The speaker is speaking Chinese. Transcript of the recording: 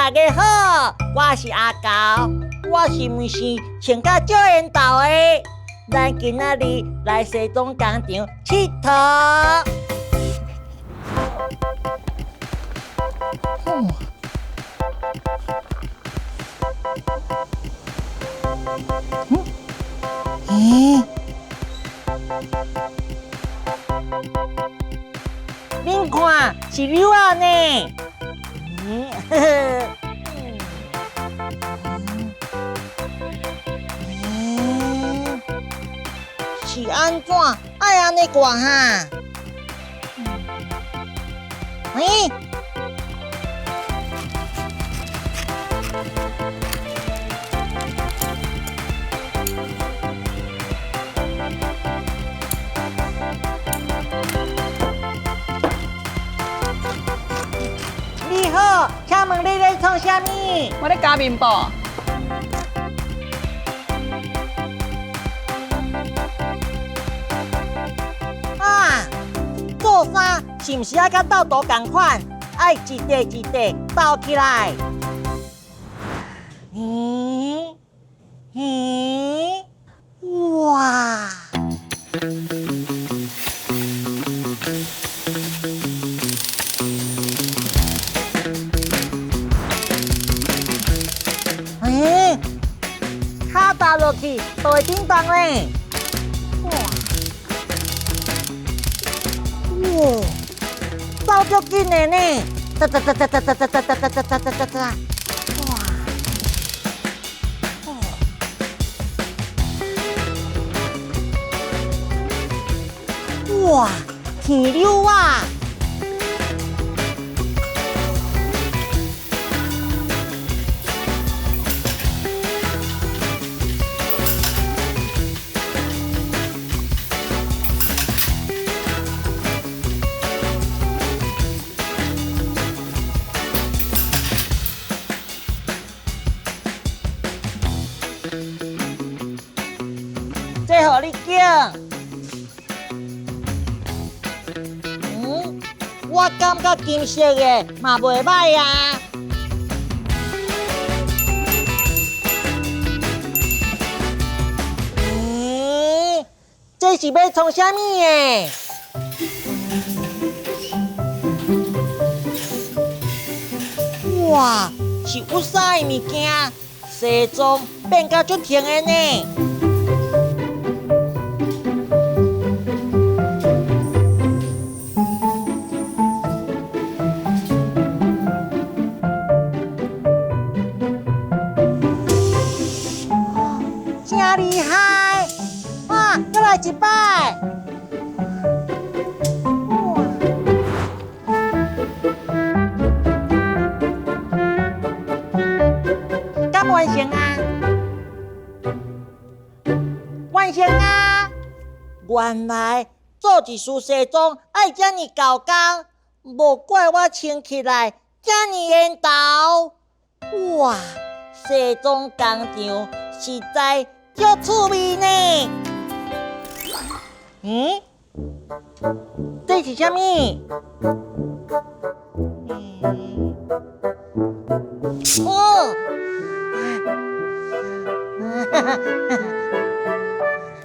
大家好，我是阿高，我是毋是穿甲少缘投的？咱今仔日来西庄工厂佚佗。恁看是柳仔呢？是安怎爱安尼挂哈？你好，请问你在创啥物？我咧加面包。啊，做衫是毋是爱甲斗图同款？爱一块一块斗起来。哇！脚踏落去就会叮当嘞！哇，走足紧的呢！哒哒哒哒哒哒哒哒哒哒哒哒哒哒！哇，天溜啊！这互你拣。我感觉金色的嘛袂歹啊。这是要创啥物的？哇，是有衫的物件，西装变甲足挺的呢。真厉害！啊，再来一摆！敢完成啊？完成啊！原来做一束西装爱遮尔搞工，无怪我穿起来遮尔缘投。哇，西装工厂实在足趣味呢！这是啥物？哦，